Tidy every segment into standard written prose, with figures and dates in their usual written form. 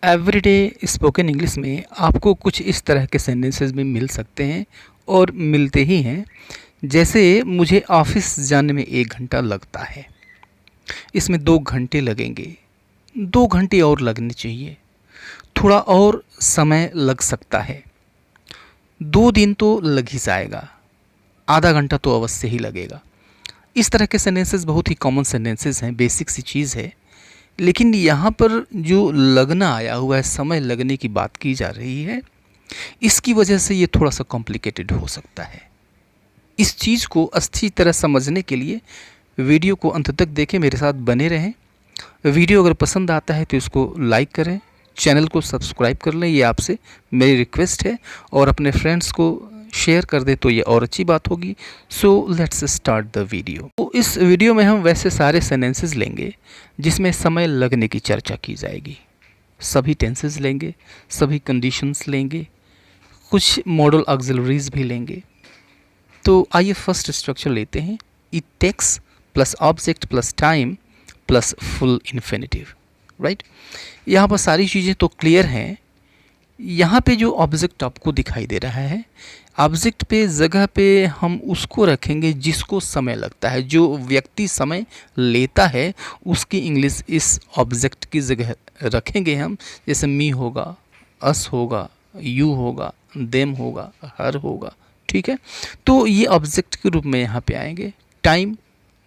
Everyday spoken English में आपको कुछ इस तरह के सेंटेंसेस भी मिल सकते हैं और मिलते ही हैं। जैसे मुझे ऑफिस जाने में 1 घंटा लगता है, इसमें 2 घंटे लगेंगे, 2 घंटे और लगने चाहिए, थोड़ा और समय लग सकता है, 2 दिन तो लग ही जाएगा, आधा घंटा तो अवश्य ही लगेगा। इस तरह के सेंटेंसेस बहुत ही कॉमन सेंटेंसेस हैं, बेसिक सी चीज़ है। लेकिन यहाँ पर जो लगना आया हुआ है, समय लगने की बात की जा रही है, इसकी वजह से ये थोड़ा सा कॉम्प्लिकेटेड हो सकता है। इस चीज़ को अच्छी तरह समझने के लिए वीडियो को अंत तक देखें, मेरे साथ बने रहें। वीडियो अगर पसंद आता है तो इसको लाइक करें, चैनल को सब्सक्राइब कर लें, ये आपसे मेरी रिक्वेस्ट है, और अपने फ्रेंड्स को शेयर कर दे तो ये और अच्छी बात होगी। So let's start the video. तो इस वीडियो में हम वैसे सारे सेंटेंसेस लेंगे जिसमें समय लगने की चर्चा की जाएगी। सभी टेंसेस लेंगे, सभी कंडीशंस लेंगे, कुछ मॉडल ऑक्सिलरीज भी लेंगे। तो आइए फर्स्ट स्ट्रक्चर लेते हैं। It takes plus object plus time plus full infinitive, right. यहाँ पर सारी चीज़ें तो क्लियर हैं। यहाँ पे जो ऑब्जेक्ट आपको दिखाई दे रहा है, ऑब्जेक्ट पे जगह पे हम उसको रखेंगे जिसको समय लगता है, जो व्यक्ति समय लेता है उसकी इंग्लिश इस ऑब्जेक्ट की जगह रखेंगे हम। जैसे मी होगा, अस होगा, यू होगा, देम होगा, हर होगा, ठीक है। तो ये ऑब्जेक्ट के रूप में यहाँ पे आएंगे। टाइम,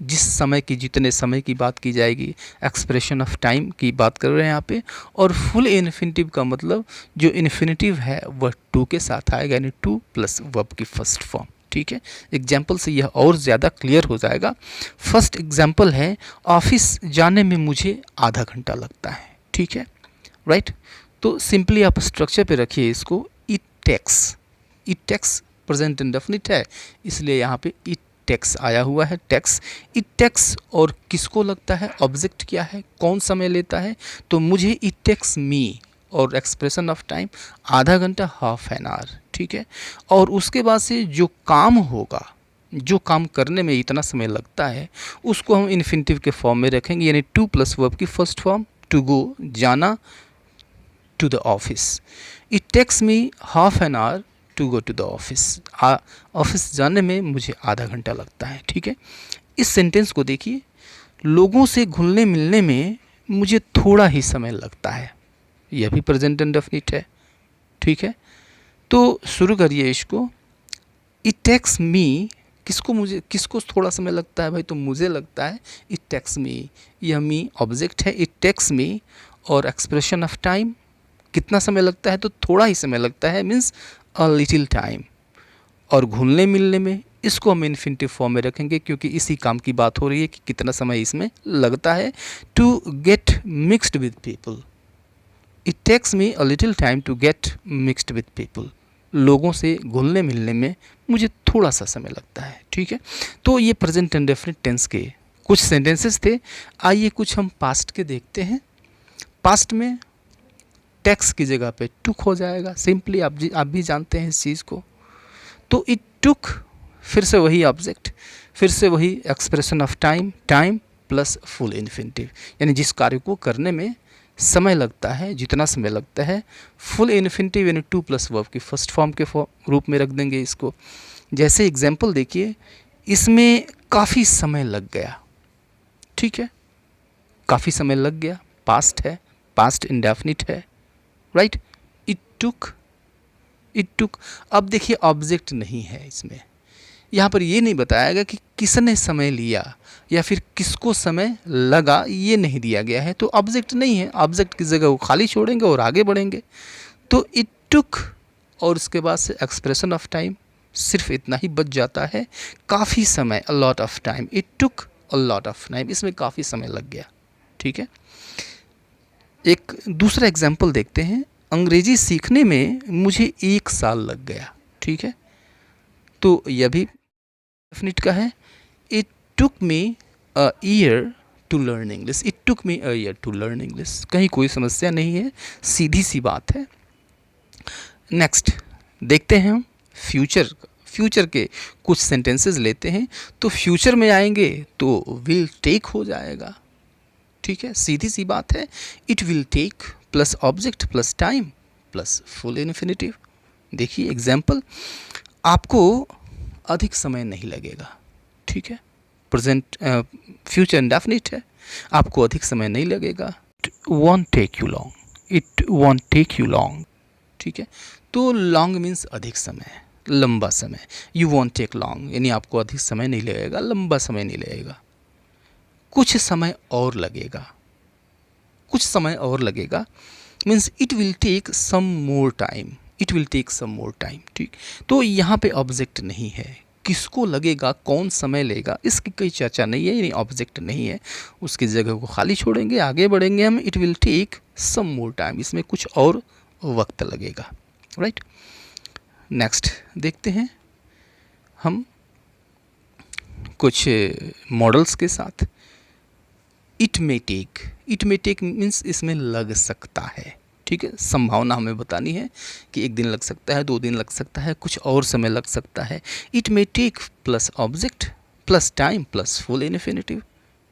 जिस समय की, जितने समय की बात की जाएगी, एक्सप्रेशन ऑफ टाइम की बात कर रहे हैं यहाँ पे। और फुल इन्फिनिटिव का मतलब जो इन्फिनिटिव है वह टू के साथ आएगा, यानी टू प्लस वर्ब की फर्स्ट फॉर्म, ठीक है। एग्जाम्पल से यह और ज़्यादा क्लियर हो जाएगा। फर्स्ट एग्जाम्पल है, ऑफिस जाने में मुझे आधा घंटा लगता है, ठीक है, राइट। तो सिंपली आप स्ट्रक्चर पे रखिए इसको। It takes, it takes present indefinite है, इसलिए यहाँ पे इट टेक्स आया हुआ है, टेक्स। इट टेक्स और किसको लगता है, ऑब्जेक्ट क्या है, कौन समय लेता है, तो मुझे इट टेक्स मी, और एक्सप्रेशन ऑफ टाइम आधा घंटा, हाफ एन आवर, ठीक है। और उसके बाद से जो काम होगा, जो काम करने में इतना समय लगता है, उसको हम इन्फिनिटिव के फॉर्म में रखेंगे, यानी टू प्लस वर्ब की फर्स्ट फॉर्म, टू गो, जाना, to the office. It takes me half an hour to go to the office. Office जाने में मुझे आधा घंटा लगता है, ठीक है। इस सेंटेंस को देखिए, लोगों से घुलने मिलने में मुझे थोड़ा ही समय लगता है, यह भी प्रेजेंट इंडेफिनिट है, ठीक है। तो शुरू करिए इसको। इट टेक्स मी, किसको थोड़ा समय लगता है भाई, तो मुझे लगता है। इट टेक्स मी, यह मी ऑब्जेक्ट है, इट टेक्स मी। और एक्सप्रेशन ऑफ टाइम, कितना समय लगता है, तो थोड़ा ही समय लगता है, मीन्स अ लिटिल टाइम। और घुलने मिलने में, इसको हम इन्फिनिटिव फॉर्म में रखेंगे क्योंकि इसी काम की बात हो रही है कि कितना समय इसमें लगता है। To get mixed with people, it takes me a little time to get mixed with people. लोगों से घुलने मिलने में मुझे थोड़ा सा समय लगता है, ठीक है। तो ये प्रेजेंट इंडेफिनिट टेंस के कुछ सेंटेंसेस थे। आइए कुछ हम पास्ट के देखते हैं। पास्ट में टेक्स की जगह पे टुक हो जाएगा, सिंपली आप भी जानते हैं इस चीज़ को। तो इट टुक, फिर से वही ऑब्जेक्ट, फिर से वही expression of time, time plus full infinitive, यानी जिस कार्य को करने में समय लगता है, जितना समय लगता है, फुल इन्फिनिटिव यानी टू प्लस वर्ब की फर्स्ट फॉर्म के रूप में रख देंगे इसको। जैसे एग्जाम्पल देखिए, इसमें काफ़ी समय लग गया, ठीक है, काफ़ी समय लग गया, पास्ट है, पास्ट इंडेफिनिट है, right. It took, it took. अब देखिए ऑब्जेक्ट नहीं है इसमें, यहाँ पर ये नहीं बताया गया कि किसने समय लिया या फिर किसको समय लगा, ये नहीं दिया गया है, तो ऑब्जेक्ट नहीं है। ऑब्जेक्ट की जगह वो खाली छोड़ेंगे और आगे बढ़ेंगे। तो इट टुक और उसके बाद से एक्सप्रेशन ऑफ टाइम, सिर्फ इतना ही बच जाता है, काफ़ी समय, a lot of time. It took a lot of time, इसमें काफ़ी समय लग गया, ठीक है। एक दूसरा एग्जाम्पल देखते हैं। अंग्रेजी सीखने में मुझे 1 साल लग गया, ठीक है। तो यह भी डेफिनिट का है। It took me a year to learn English, it took me a year to learn English. कहीं कोई समस्या नहीं है, सीधी सी बात है। नेक्स्ट देखते हैं हम फ्यूचर। फ्यूचर के कुछ सेंटेंसेस लेते हैं। तो फ्यूचर में आएंगे तो विल टेक हो जाएगा, ठीक है, सीधी सी बात है। It will take plus object plus time plus full infinitive. देखिए एग्जाम्पल, आपको अधिक समय नहीं लगेगा, ठीक है, प्रेजेंट फ्यूचर इंडेफिनिट है, आपको अधिक समय नहीं लगेगा। It won't take you long, it won't take you long, ठीक है। तो लॉन्ग मीन्स अधिक समय, लंबा समय। यू वॉन्ट टेक लॉन्ग यानी आपको अधिक समय नहीं लगेगा, लंबा समय नहीं लगेगा, कुछ समय और लगेगा। कुछ समय और लगेगा means it will take some more time, it will take some more time, ठीक। तो यहाँ पे ऑब्जेक्ट नहीं है, किसको लगेगा, कौन समय लेगा, इसकी कोई चर्चा नहीं है, यानी ऑब्जेक्ट नहीं है, उसकी जगह को खाली छोड़ेंगे, आगे बढ़ेंगे हम। It will take some more time, इसमें कुछ और वक्त लगेगा, राइट। नेक्स्ट देखते हैं हम कुछ मॉडल्स के साथ। इट मे टेक मीन्स इसमें लग सकता है, ठीक है, संभावना हमें बतानी है कि 1 दिन लग सकता है, 2 दिन लग सकता है, कुछ और समय लग सकता है। It may take plus object plus time plus full infinitive.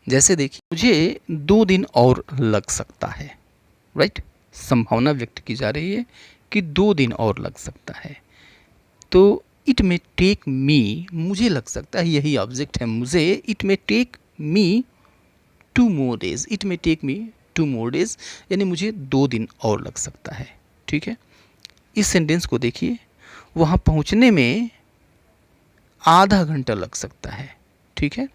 जैसे देखिए, मुझे 2 दिन और लग सकता है, राइट, संभावना व्यक्त की जा रही है कि 2 दिन और लग सकता है। तो इट मे टेक मी, मुझे लग सकता है, यही ऑब्जेक्ट है मुझे। It may take me 2 more days, it may take me 2 more days, यानी मुझे 2 दिन और लग सकता है, ठीक है। इस सेंटेंस को देखिए, वहाँ पहुँचने में आधा घंटा लग सकता है, ठीक है।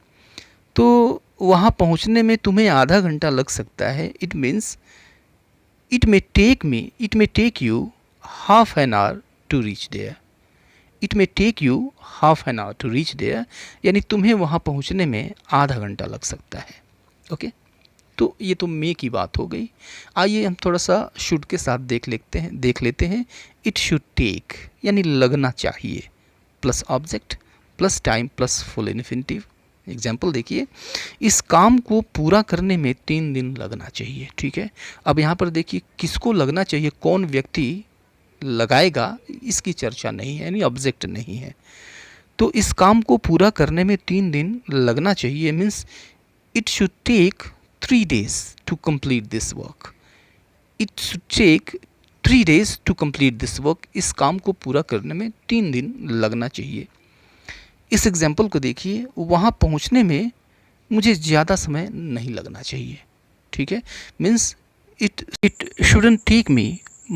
तो वहाँ पहुँचने में तुम्हें आधा घंटा लग सकता है, it means it may take you half an hour to reach there, it may take you half an hour to reach there, यानी तुम्हें वहाँ पहुँचने में आधा घंटा लग सकता है, ओके। तो ये तो मे की बात हो गई। आइए हम थोड़ा सा शुड के साथ देख लेते हैं। इट शुड टेक यानी लगना चाहिए, plus object plus time plus full infinitive. Example देखिए, इस काम को पूरा करने में 3 दिन लगना चाहिए, ठीक है। अब यहाँ पर देखिए, किसको लगना चाहिए, कौन व्यक्ति लगाएगा, इसकी चर्चा नहीं है, यानी ऑब्जेक्ट नहीं है। तो इस काम को पूरा करने में 3 दिन लगना चाहिए means it should take 3 days to complete this work. It should take 3 days to complete this work. इस काम को पूरा करने में 3 दिन लगना चाहिए। इस एग्जाम्पल को देखिए, वहाँ पहुँचने में मुझे ज़्यादा समय नहीं लगना चाहिए, ठीक है। Means it shouldn't take me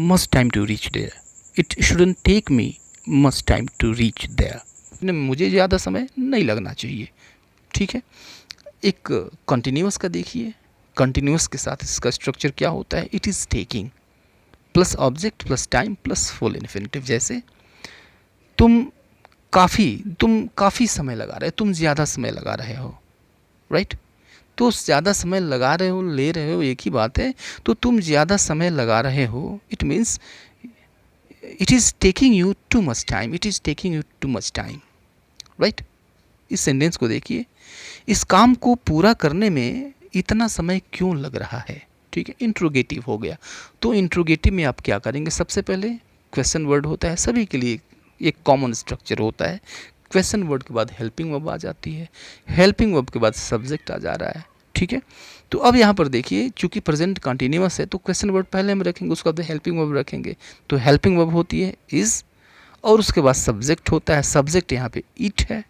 much time to reach there. It shouldn't take me much time to reach there. मुझे ज़्यादा समय नहीं लगना चाहिए, ठीक है। एक कंटिन्यूस का देखिए, कंटिन्यूस के साथ इसका स्ट्रक्चर क्या होता है, it is taking plus object plus time plus full infinitive. जैसे तुम काफ़ी समय लगा रहे हो, तुम ज़्यादा समय लगा रहे हो, राइट। तो ज़्यादा समय लगा रहे हो, ले रहे हो, एक ही बात है। तो तुम ज़्यादा समय लगा रहे हो, it means it is taking you too much time, it is taking you too much time, right. इस सेंटेंस को देखिए, इस काम को पूरा करने में इतना समय क्यों लग रहा है, ठीक है, इंट्रोगेटिव हो गया। तो इंट्रोगेटिव में आप क्या करेंगे, सबसे पहले क्वेश्चन वर्ड होता है, सभी के लिए एक कॉमन स्ट्रक्चर होता है। क्वेश्चन वर्ड के बाद हेल्पिंग वर्ब आ जाती है, हेल्पिंग वर्ब के बाद सब्जेक्ट आ जा रहा है, ठीक है। तो अब यहाँ पर देखिए, चूंकि प्रेजेंट कंटिन्यूअस है तो क्वेश्चन वर्ड पहले हम रखेंगे, उसके बाद हेल्पिंग वर्ब रखेंगे। तो हेल्पिंग वर्ब होती है इज़, और उसके बाद सब्जेक्ट होता है, सब्जेक्ट यहाँ पे इट है,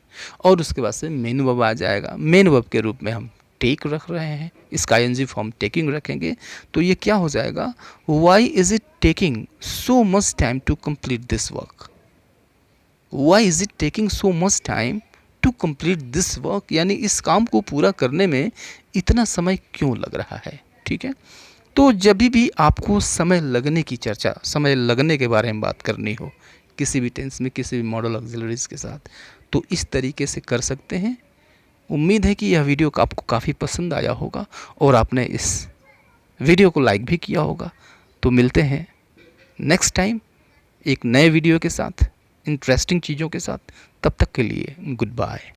और उसके बाद से मेन वर्ब आ जाएगा। मेन वर्ब के रूप में हम टेक रख रहे हैं, इसका आईएनजी फॉर्म टेकिंग रखेंगे। तो ये क्या हो जाएगा, why is it taking so much time to complete this work, why is it taking so much time to complete this work, यानी इस काम को पूरा करने में इतना समय क्यों लग रहा है, ठीक है। तो जब भी आपको समय लगने की चर्चा, समय लगने के बारे में बात करनी हो किसी भी टेंस में, किसी भी मॉडल ऑक्सिलरीज के साथ, तो इस तरीके से कर सकते हैं। उम्मीद है कि यह वीडियो आपको काफ़ी पसंद आया होगा और आपने इस वीडियो को लाइक भी किया होगा। तो मिलते हैं नेक्स्ट टाइम एक नए वीडियो के साथ, इंटरेस्टिंग चीज़ों के साथ। तब तक के लिए गुड बाय।